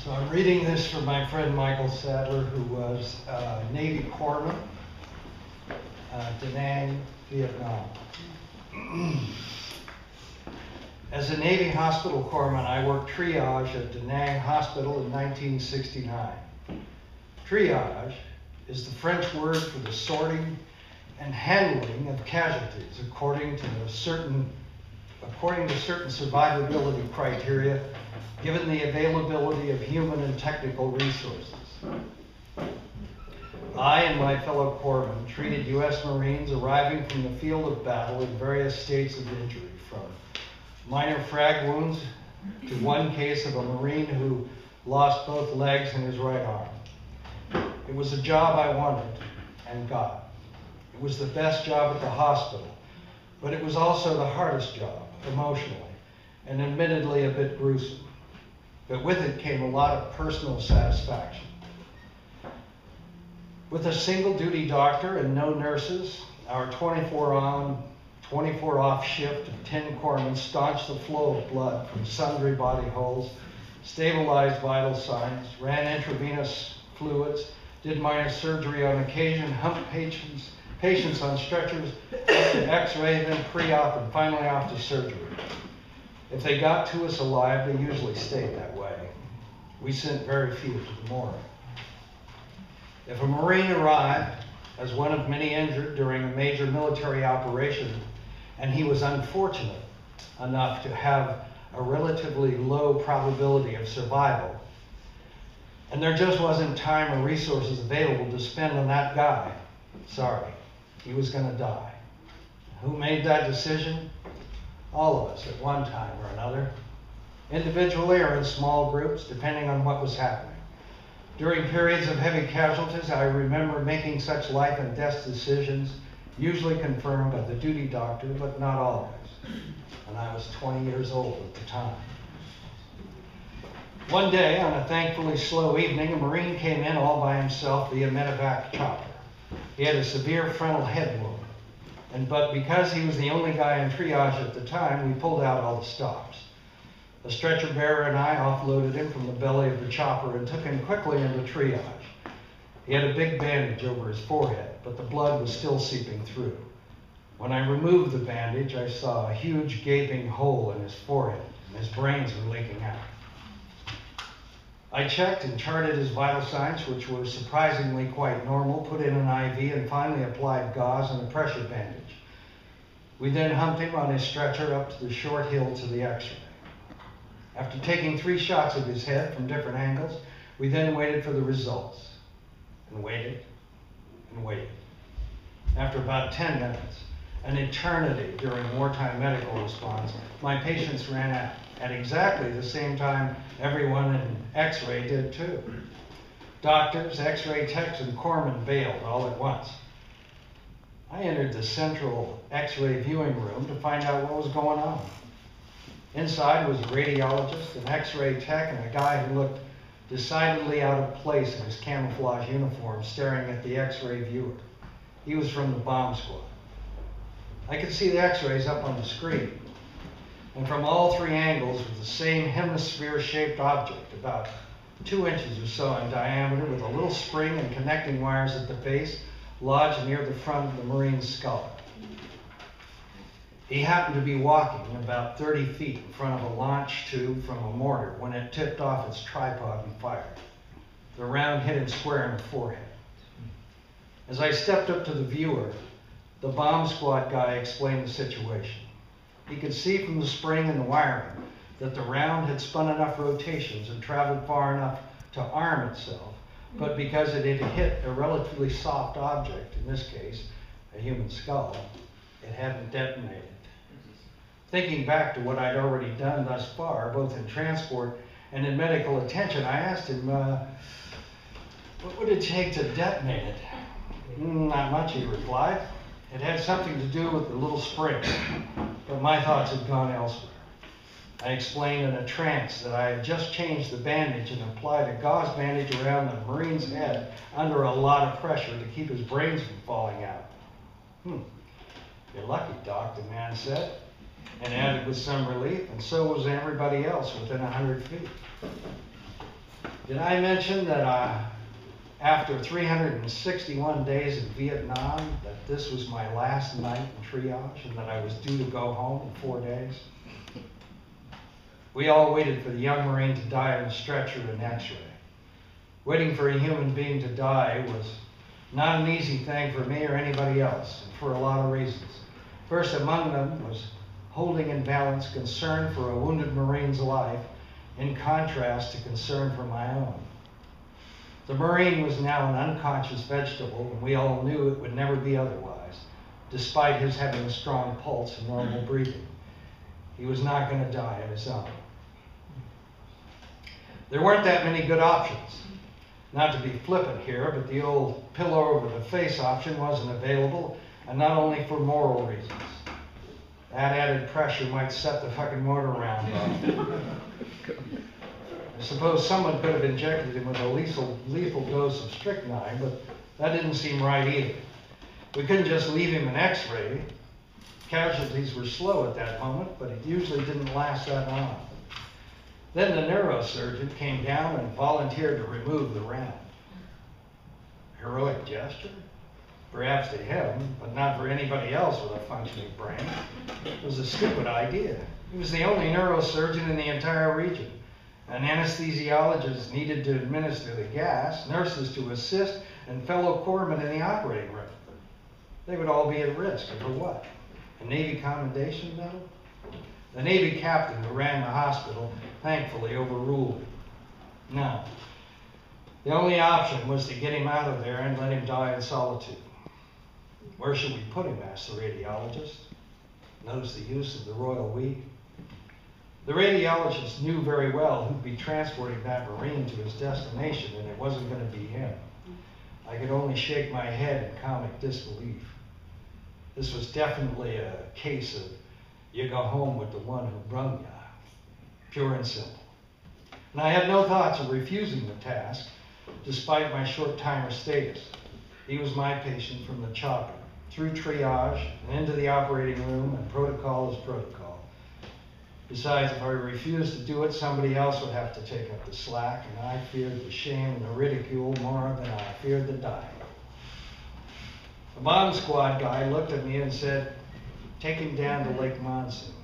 So I'm reading this from my friend Michael Sadler, who was a Navy corpsman, DaNang, Vietnam. As a Navy hospital corpsman, I worked triage at DaNang Hospital in 1969. Triage is the French word for the sorting and handling of casualties according to certain survivability criteria, given the availability of human and technical resources. I and my fellow corpsmen treated U.S. Marines arriving from the field of battle in various states of injury, from minor frag wounds to one case of a Marine who lost both legs and his right arm. It was a job I wanted and got. It was the best job at the hospital, but it was also the hardest job emotionally, and admittedly a bit gruesome. But with it came a lot of personal satisfaction. With a single duty doctor and no nurses, our 24 on, 24 off shift of 10 corpsmen staunched the flow of blood from sundry body holes, stabilized vital signs, ran intravenous fluids, did minor surgery on occasion, humped patients on stretchers, up to x-ray, then pre-op, and finally off to surgery. If they got to us alive, they usually stayed that way. We sent very few to the morgue. If a Marine arrived as one of many injured during a major military operation, and he was unfortunate enough to have a relatively low probability of survival, and there just wasn't time or resources available to spend on that guy, sorry, he was going to die. Who made that decision? All of us at one time or another, individually or in small groups, depending on what was happening. During periods of heavy casualties, I remember making such life and death decisions, usually confirmed by the duty doctor, but not always. And I was 20 years old at the time. One day, on a thankfully slow evening, a Marine came in all by himself via medevac chopper. He had a severe frontal head wound. But because he was the only guy in triage at the time, we pulled out all the stops. The stretcher bearer and I offloaded him from the belly of the chopper and took him quickly into triage. He had a big bandage over his forehead, but the blood was still seeping through. When I removed the bandage, I saw a huge gaping hole in his forehead, and his brains were leaking out. I checked and charted his vital signs, which were surprisingly quite normal, put in an IV, and finally applied gauze and a pressure bandage. We then humped him on his stretcher up to the short hill to the x-ray. After taking 3 shots of his head from different angles, we then waited for the results, and waited, and waited. After about 10 minutes, an eternity during wartime medical response, my patients ran out. At exactly the same time everyone in x-ray did too. Doctors, x-ray techs, and corpsmen bailed all at once. I entered the central x-ray viewing room to find out what was going on. Inside was a radiologist, an x-ray tech, and a guy who looked decidedly out of place in his camouflage uniform staring at the x-ray viewer. He was from the bomb squad. I could see the x-rays up on the screen. And from all 3 angles was the same hemisphere-shaped object, about 2 inches or so in diameter, with a little spring and connecting wires at the base, lodged near the front of the Marine's skull. He happened to be walking about 30 feet in front of a launch tube from a mortar when it tipped off its tripod and fired. The round hit him square in the forehead. As I stepped up to the viewer, the bomb squad guy explained the situation. He could see from the spring and the wiring that the round had spun enough rotations and traveled far enough to arm itself, but because it had hit a relatively soft object, in this case, a human skull, it hadn't detonated. Thinking back to what I'd already done thus far, both in transport and in medical attention, I asked him, what would it take to detonate it? Not much, he replied. It had something to do with the little spring, but my thoughts had gone elsewhere. I explained in a trance that I had just changed the bandage and applied a gauze bandage around the Marine's head under a lot of pressure to keep his brains from falling out. You're lucky, Doc, the man said, and added with some relief, and so was everybody else within 100 feet. Did I mention that after 361 days in Vietnam, that this was my last night in triage and that I was due to go home in 4 days? We all waited for the young Marine to die on a stretcher and X-ray. Waiting for a human being to die was not an easy thing for me or anybody else, and for a lot of reasons. First among them was holding in balance concern for a wounded Marine's life in contrast to concern for my own. The Marine was now an unconscious vegetable, and we all knew it would never be otherwise, despite his having a strong pulse and normal breathing. He was not going to die on his own. There weren't that many good options. Not to be flippant here, but the old pillow over the face option wasn't available, and not only for moral reasons. That added pressure might set the fucking motor round off. I suppose someone could have injected him with a lethal dose of strychnine, but that didn't seem right either. We couldn't just leave him an X-ray. Casualties were slow at that moment, but it usually didn't last that long. Then the neurosurgeon came down and volunteered to remove the round. Heroic gesture? Perhaps to him, but not for anybody else with a functioning brain. It was a stupid idea. He was the only neurosurgeon in the entire region. An anesthesiologist needed to administer the gas, nurses to assist, and fellow corpsmen in the operating room. They would all be at risk, and for what? A Navy commendation medal? The Navy captain who ran the hospital thankfully overruled it. No. The only option was to get him out of there and let him die in solitude. Where should we put him? Asked the radiologist. Notice the use of the royal we. The radiologist knew very well who'd be transporting that Marine to his destination, and it wasn't going to be him. I could only shake my head in comic disbelief. This was definitely a case of you go home with the one who brung ya. Pure and simple. And I had no thoughts of refusing the task, despite my short-timer status. He was my patient from the chopper, through triage, and into the operating room, and protocol is protocol. Besides, if I refused to do it, somebody else would have to take up the slack, and I feared the shame and the ridicule more than I feared the dying. The bomb squad guy looked at me and said, "Take him down to Lake Monsoon."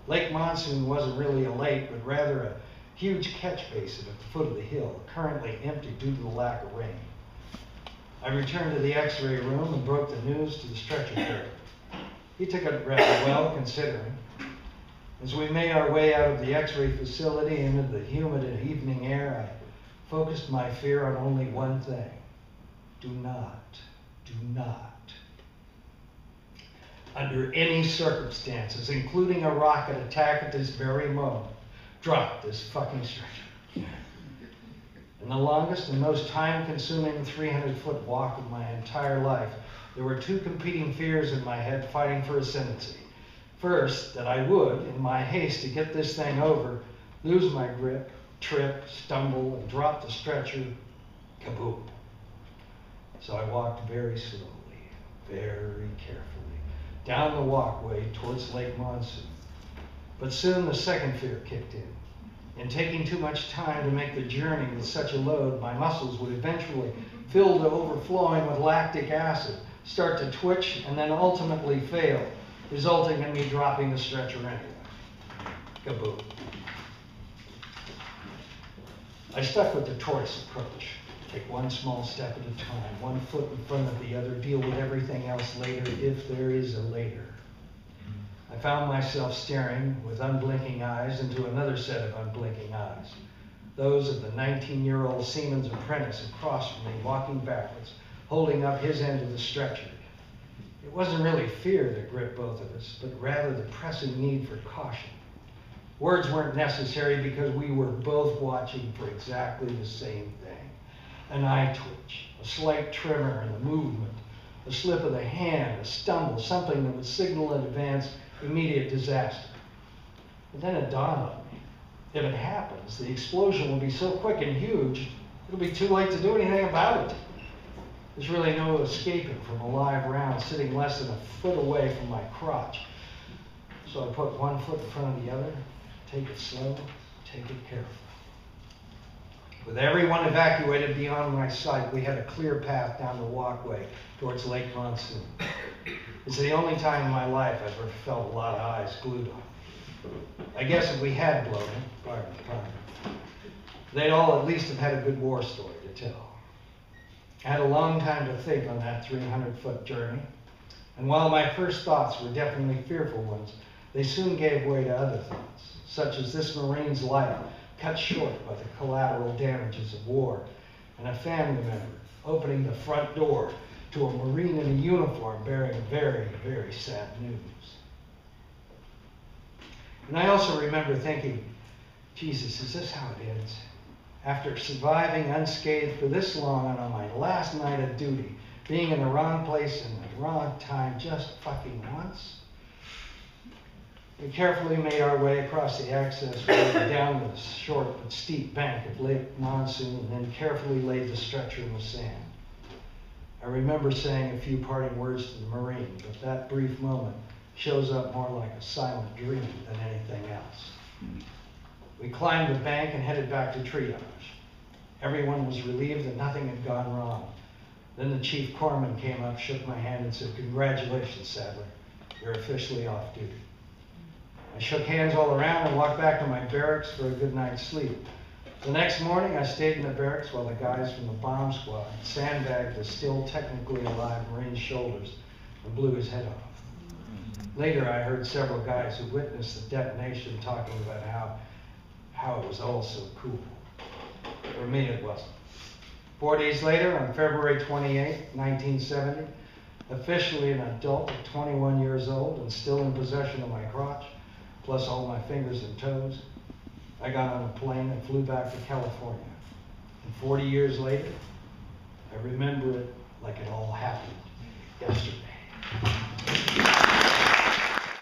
Lake Monsoon wasn't really a lake, but rather a huge catch basin at the foot of the hill, currently empty due to the lack of rain. I returned to the X-ray room and broke the news to the stretcher carrier. He took it rather well, considering. As we made our way out of the X-ray facility into the humid and evening air, I focused my fear on only one thing. Do not, under any circumstances, including a rocket attack at this very moment, drop this fucking stretcher. In the longest and most time-consuming 300-foot walk of my entire life, there were two competing fears in my head fighting for ascendancy. First, that I would, in my haste to get this thing over, lose my grip, trip, stumble, and drop the stretcher, kaboom. So I walked very slowly, very carefully, down the walkway towards Lake Monsoon. But soon the second fear kicked in. In taking too much time to make the journey with such a load, my muscles would eventually fill to overflowing with lactic acid, start to twitch, and then ultimately fail, resulting in me dropping the stretcher anyway. Kaboom. I stuck with the tortoise approach. Take one small step at a time, one foot in front of the other, deal with everything else later, if there is a later. I found myself staring with unblinking eyes into another set of unblinking eyes, those of the 19-year-old seaman's apprentice across from me, walking backwards, holding up his end of the stretcher. It wasn't really fear that gripped both of us, but rather the pressing need for caution. Words weren't necessary because we were both watching for exactly the same thing. An eye twitch, a slight tremor in the movement, a slip of the hand, a stumble, something that would signal in advance immediate disaster. But then it dawned on me. If it happens, the explosion will be so quick and huge, it'll be too late to do anything about it. There's really no escaping from a live round sitting less than a foot away from my crotch. So I put one foot in front of the other, take it slow, take it careful. With everyone evacuated beyond my sight, we had a clear path down the walkway towards Lake Monsoon. It's the only time in my life I've ever felt a lot of eyes glued on me. I guess if we had blown it, pardon the pun, they'd all at least have had a good war story to tell. I had a long time to think on that 300-foot journey, and while my first thoughts were definitely fearful ones, they soon gave way to other thoughts, such as this Marine's life cut short by the collateral damages of war, and a family member opening the front door to a Marine in a uniform bearing very, very sad news. And I also remember thinking, Jesus, is this how it ends? After surviving unscathed for this long and on my last night of duty, being in the wrong place in the wrong time just fucking once? We carefully made our way across the access road down the short but steep bank of Lake Monsoon and then carefully laid the stretcher in the sand. I remember saying a few parting words to the Marine, but that brief moment shows up more like a silent dream than anything else. We climbed the bank and headed back to triage. Everyone was relieved that nothing had gone wrong. Then the chief corpsman came up, shook my hand, and said, "Congratulations, Sadler. You're officially off duty." I shook hands all around and walked back to my barracks for a good night's sleep. The next morning, I stayed in the barracks while the guys from the bomb squad sandbagged the still technically alive Marine's shoulders and blew his head off. Later, I heard several guys who witnessed the detonation talking about how it was all so cool. For me, it wasn't. 4 days later, on February 28, 1970, officially an adult at 21 years old and still in possession of my crotch, plus all my fingers and toes, I got on a plane and flew back to California. And 40 years later,